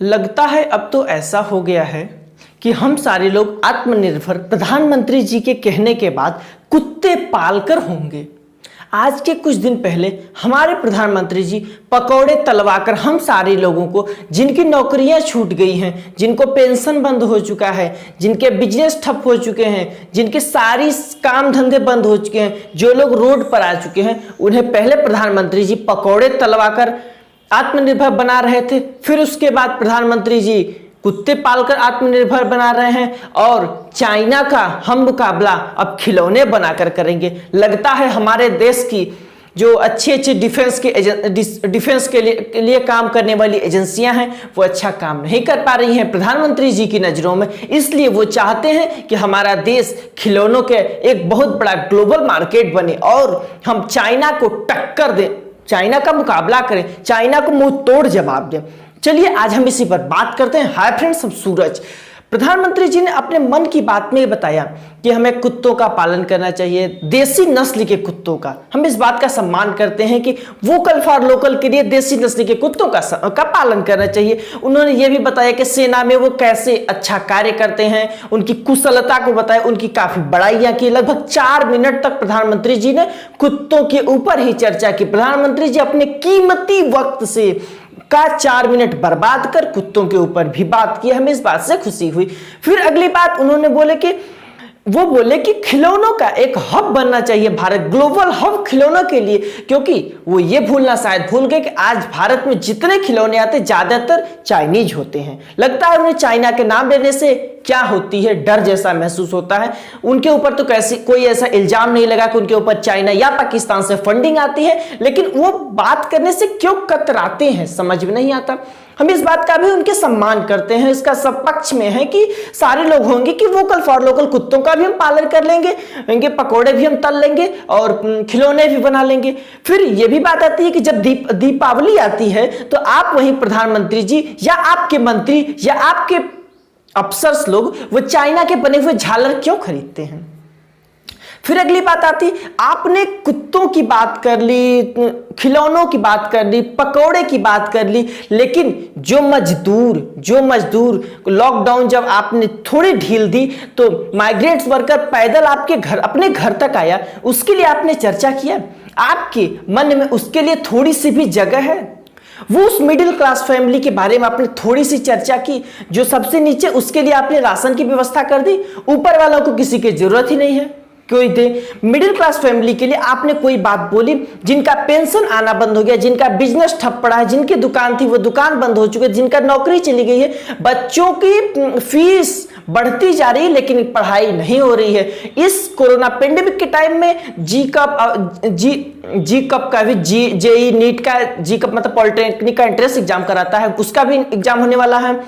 लगता है अब तो ऐसा हो गया है कि हम सारे लोग आत्मनिर्भर प्रधानमंत्री जी के कहने के बाद कुत्ते पालकर होंगे। आज के कुछ दिन पहले हमारे प्रधानमंत्री जी पकौड़े तलवाकर हम सारे लोगों को, जिनकी नौकरियां छूट गई हैं, जिनको पेंशन बंद हो चुका है, जिनके बिजनेस ठप हो चुके हैं, जिनके सारी काम धंधे बंद हो चुके हैं, जो लोग रोड पर आ चुके हैं, उन्हें पहले प्रधानमंत्री जी पकौड़े तलवाकर आत्मनिर्भर बना रहे थे। फिर उसके बाद प्रधानमंत्री जी कुत्ते पालकर आत्मनिर्भर बना रहे हैं और चाइना का हम मुकाबला अब खिलौने बनाकर करेंगे। लगता है हमारे देश की जो अच्छे अच्छे डिफेंस के लिए काम करने वाली एजेंसियां हैं वो अच्छा काम नहीं कर पा रही हैं प्रधानमंत्री जी की नज़रों में। इसलिए वो चाहते हैं कि हमारा देश खिलौनों के एक बहुत बड़ा ग्लोबल मार्केट बने और हम चाइना को टक्कर दें, चाइना का मुकाबला करें, चाइना को मुंह तोड़ जवाब दें। चलिए आज हम इसी पर बात करते हैं। हाय फ्रेंड्स, हम सूरज। प्रधानमंत्री जी ने अपने मन की बात में बताया कि हमें कुत्तों का पालन करना चाहिए, देसी नस्ल के कुत्तों का। हम इस बात का सम्मान करते हैं कि वोकल फॉर लोकल के लिए देसी नस्ल के कुत्तों का पालन करना चाहिए। उन्होंने ये भी बताया कि सेना में वो कैसे अच्छा कार्य करते हैं, उनकी कुशलता को बताया, उनकी काफी बड़ाइयां की। लगभग 4 मिनट तक प्रधानमंत्री जी ने कुत्तों के ऊपर ही चर्चा की। प्रधानमंत्री जी अपने कीमती वक्त से 4 मिनट बर्बाद कर कुत्तों के ऊपर भी बात की। हमें इस बात से खुशी हुई। फिर अगली बात उन्होंने बोले कि खिलौनों का एक हब बनना चाहिए भारत, ग्लोबल हब खिलौनों के लिए। क्योंकि वो ये भूलना शायद भूल गए कि आज भारत में जितने खिलौने आते ज्यादातर चाइनीज होते हैं। लगता है उन्हें चाइना के नाम लेने से क्या होती है, डर जैसा महसूस होता है। उनके ऊपर तो कोई ऐसा इल्जाम नहीं लगा कि उनके ऊपर चाइना या पाकिस्तान से फंडिंग आती है, लेकिन वो बात करने से क्यों कतराते हैं समझ में नहीं आता। हम इस बात का भी उनके सम्मान करते हैं। इसका सब पक्ष में है कि सारे लोग होंगे कि वोकल फॉर लोकल, कुत्तों का भी हम पालन कर लेंगे, इनके पकोड़े भी हम तल लेंगे और खिलौने भी बना लेंगे। फिर ये भी बात आती है कि जब दीपावली आती है तो आप वहीं प्रधानमंत्री जी या आपके मंत्री या आपके अफसर्स लोग वो चाइना के बने हुए झालर क्यों खरीदते हैं। फिर अगली बात आती, आपने कुत्तों की बात कर ली, खिलौनों की बात कर ली, पकौड़े की बात कर ली, लेकिन जो मजदूर लॉकडाउन जब आपने थोड़ी ढील दी तो माइग्रेंट्स वर्कर पैदल अपने घर तक आया, उसके लिए आपने चर्चा किया? आपके मन में उसके लिए थोड़ी सी भी जगह है? वो उस मिडिल क्लास फैमिली के बारे में आपने थोड़ी सी चर्चा की जो सबसे नीचे, उसके लिए आपने राशन की व्यवस्था कर दी? ऊपर वालों को किसी की जरूरत ही नहीं है, कोई दे। मिडिल क्लास फैमिली के लिए आपने कोई बात बोली? जिनका पेंशन आना बंद हो गया, जिनका बिजनेस ठप पड़ा है, जिनकी दुकान थी वो दुकान बंद हो चुकी है, जिनका नौकरी चली गई है, बच्चों की फीस बढ़ती जा रही है लेकिन पढ़ाई नहीं हो रही है। इस कोरोना पेंडेमिक के टाइम में जी कप का भी जेई नीट का, जी कप मतलब पॉलिटेक्निक का एंट्रेंस एग्जाम कराता है, उसका भी एग्जाम होने वाला है।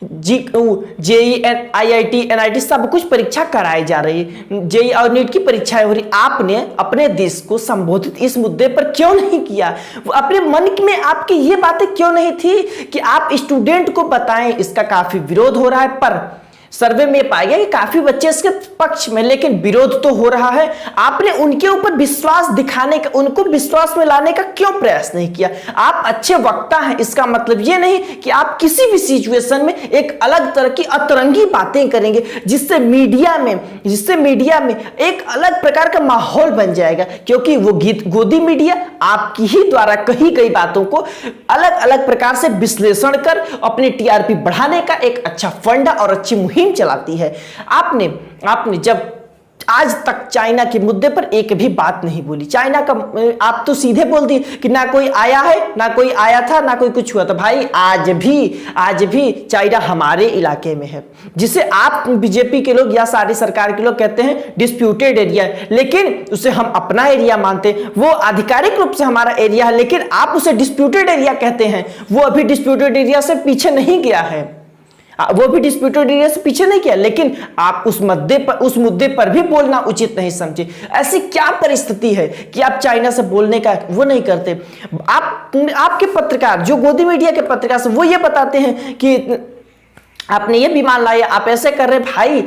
जेई IIT NIT सब कुछ परीक्षा कराई जा रही है, जेई और नीट की परीक्षाएं हो रही। आपने अपने देश को संबोधित इस मुद्दे पर क्यों नहीं किया? वो अपने मन में आपकी ये बातें क्यों नहीं थी कि आप स्टूडेंट को बताएं? इसका काफी विरोध हो रहा है, पर सर्वे में पाया गया कि काफी बच्चे इसके पक्ष में, लेकिन विरोध तो हो रहा है। आपने उनके ऊपर विश्वास दिखाने का, उनको विश्वास में लाने का क्यों प्रयास नहीं किया? आप अच्छे वक्ता हैं, इसका मतलब ये नहीं कि आप किसी भी सिचुएशन में एक अलग तरह की अतरंगी बातें करेंगे जिससे मीडिया में एक अलग प्रकार का माहौल बन जाएगा। क्योंकि वो गोदी मीडिया आपकी ही द्वारा कही गई बातों को अलग अलग प्रकार से विश्लेषण कर अपनी TRP बढ़ाने का एक अच्छा फंडा और अच्छी मुहिम चलाती है। आपने जब आज तक चाइना के मुद्दे पर एक भी बात नहीं बोली। चाइना का आप तो सीधे बोल दी कि ना कोई आया है, ना कोई आया था, ना कोई कुछ हुआ था। भाई आज भी चाइना हमारे इलाके में है, जिसे आप बीजेपी के लोग या सारी सरकार के लोग कहते हैं डिस्प्यूटेड एरिया, लेकिन उसे हम अपना एरिया मानते हैं। वो आधिकारिक रूप से हमारा एरिया है, लेकिन आप उसे डिस्प्यूटेड एरिया कहते हैं। वो अभी डिस्प्यूटेड एरिया से पीछे नहीं गया है, वो भी डिस्प्यूटेड एरिया से पीछे नहीं किया, लेकिन आप उस मुद्दे पर भी बोलना उचित नहीं समझे। ऐसी क्या परिस्थिति है कि आप चाइना से बोलने का वो नहीं करते? आपके पत्रकार, जो गोदी मीडिया के पत्रकार से, वो ये बताते हैं कि आपने ये भी मान लिया, आप ऐसे कर रहे भाई,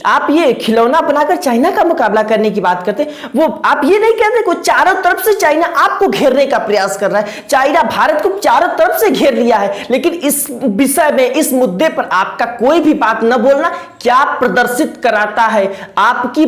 आप ये खिलौना बनाकर चाइना का मुकाबला करने की बात करते, वो आप ये नहीं कहते को चारों तरफ से चाइना आपको घेरने का प्रयास कर रहा है। चाइना भारत को चारों तरफ से घेर लिया है, लेकिन इस विषय में, इस मुद्दे पर आपका कोई भी बात न बोलना क्या प्रदर्शित कराता है? आपकी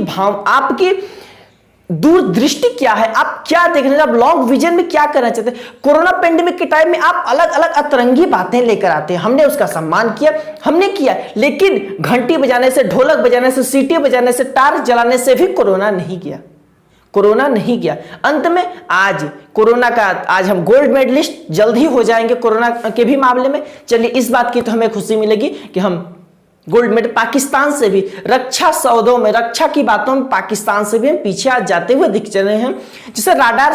दूरदृष्टि क्या है? आप क्या देख रहे हैं? आप लॉन्ग विजन में क्या करना चाहते हैं? कोरोना पेंडेमिक के टाइम में आप अलग अलग अतरंगी बातें लेकर आते हैं, हमने उसका सम्मान किया, हमने किया, लेकिन घंटी बजाने से, ढोलक बजाने से, सीटी बजाने से, टार्च जलाने से भी कोरोना नहीं गया, कोरोना नहीं गया। अंत में आज कोरोना का, आज हम गोल्ड मेडलिस्ट जल्द ही हो जाएंगे कोरोना के भी मामले में। चलिए, इस बात की तो हमें खुशी मिलेगी कि हम गोल्ड मेडल पाकिस्तान से भी, रक्षा सौदों में, रक्षा की बातों में पाकिस्तान से भी हम पीछे आज जाते हुए दिख रहे हैं। जैसे राडार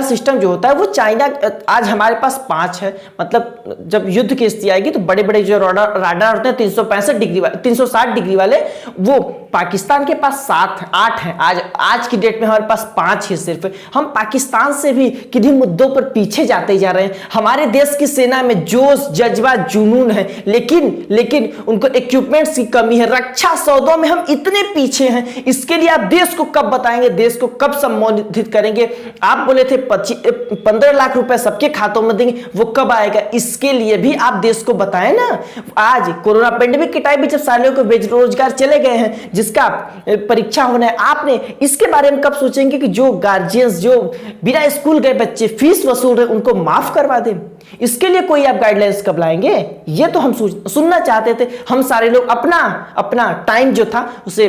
सिस्टम जो होता है वो चाइना, आज हमारे पास 5 है, मतलब जब युद्ध की स्थिति आएगी तो बड़े बड़े जो राडार होते हैं 365 डिग्री वाले, 360 डिग्री वाले, वो पाकिस्तान के पास 8 हैं। आज की डेट में हमारे पास 5 ही सिर्फ। हम पाकिस्तान से भी किन्हीं मुद्दों पर पीछे जाते जा रहे हैं। हमारे देश की सेना में जोश, जज्बा, जुनून है, लेकिन उनको इक्विपमेंट्स की कमी है। रक्षा सौदों में हम इतने पीछे हैं, इसके लिए आप देश को कब बताएंगे, देश को कब संबोधित करेंगे? आप बोले थे 15 लाख रुपए सबके खातों में देंगे, वो कब आएगा? इसके लिए भी आप देश को बताएं ना। आज कोरोना पेंडेमिक के टाइम में जब सारे लोग बेरोजगार चले गए हैं, जिसका परीक्षा होना है, आपने इसके बारे में कब सोचेंगे कि जो गार्जियंस, जो बिना स्कूल गए बच्चे फीस वसूल रहे, उनको माफ करवा दें? इसके लिए कोई आप गाइडलाइंस कब लाएंगे? ये तो हम सुनना चाहते थे। हम सारे लोग अपना टाइम जो था उसे,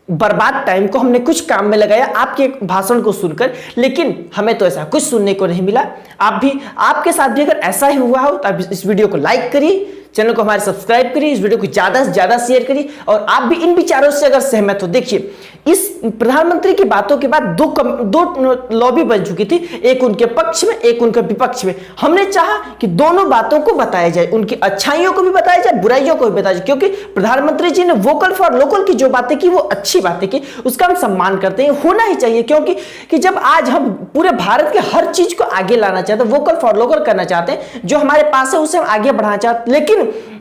बर्बाद टाइम को हमने कुछ काम में लगाया आपके भाषण को सुनकर, लेकिन हमें तो ऐसा कुछ सुनने को नहीं मिला। आपके साथ भी अगर ऐसा ही हुआ हो तो आप इस वीडियो को लाइक करिए, चैनल को हमारे सब्सक्राइब करिए, इस वीडियो को ज्यादा से ज्यादा शेयर करिए, और आप भी इन विचारों से अगर सहमत हो। देखिए, इस प्रधानमंत्री की बातों के बाद दो लॉबी बन चुकी थी, एक उनके पक्ष में, एक उनके विपक्ष में। हमने चाहा कि दोनों बातों को बताया जाए, उनकी अच्छाइयों को भी बताया जाए, बुराइयों को भी बताया जाए, क्योंकि प्रधानमंत्री जी ने वोकल फॉर लोकल की जो बातें की वो अच्छी बातें की, उसका हम सम्मान करते हैं, होना ही चाहिए। क्योंकि जब आज हम पूरे भारत के हर चीज को आगे लाना चाहते हैं, वोकल फॉर लोकल करना चाहते हैं, जो हमारे पास है उसे हम आगे बढ़ाना चाहते हैं,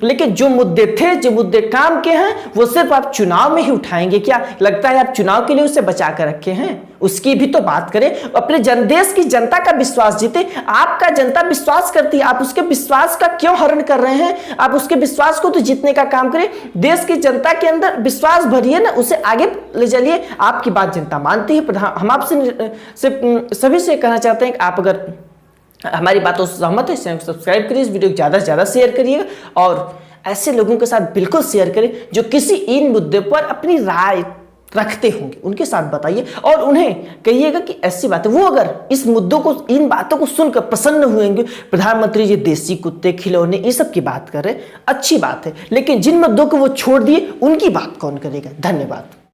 लेकिन जो मुद्दे थे, जो मुद्दे काम के हैं, वो सिर्फ आप चुनाव में ही उठाएंगे। क्या लगता है आप चुनाव के लिए उसे बचा कर रखे हैं? उसकी भी तो बात करें। अपने देश की जनता का विश्वास जीते। आपका जनता विश्वास करती है, आप उसके विश्वास का क्यों हरण कर रहे हैं? आप उसके विश्वास को तो जीतने का काम करें। देश की जनता के अंदर विश्वास भरिए ना, उसे आगे ले चलिए। आपकी बात जनता मानती है। हम आपसे सभी से कहना चाहते हैं कि आप अगर हमारी बातों से सहमत है, सब्सक्राइब करिए, इस वीडियो को ज़्यादा से ज़्यादा शेयर करिएगा, और ऐसे लोगों के साथ बिल्कुल शेयर करें जो किसी इन मुद्दे पर अपनी राय रखते होंगे, उनके साथ बताइए और उन्हें कहिएगा कि ऐसी बात है। वो अगर इस मुद्दों को, इन बातों को सुनकर प्रसन्न हुएंगे, प्रधानमंत्री जी देसी कुत्ते, खिलौने, ये सब की बात कर रहे हैं, अच्छी बात है, लेकिन जिन मुद्दों को वो छोड़ दिए उनकी बात कौन करेगा? धन्यवाद।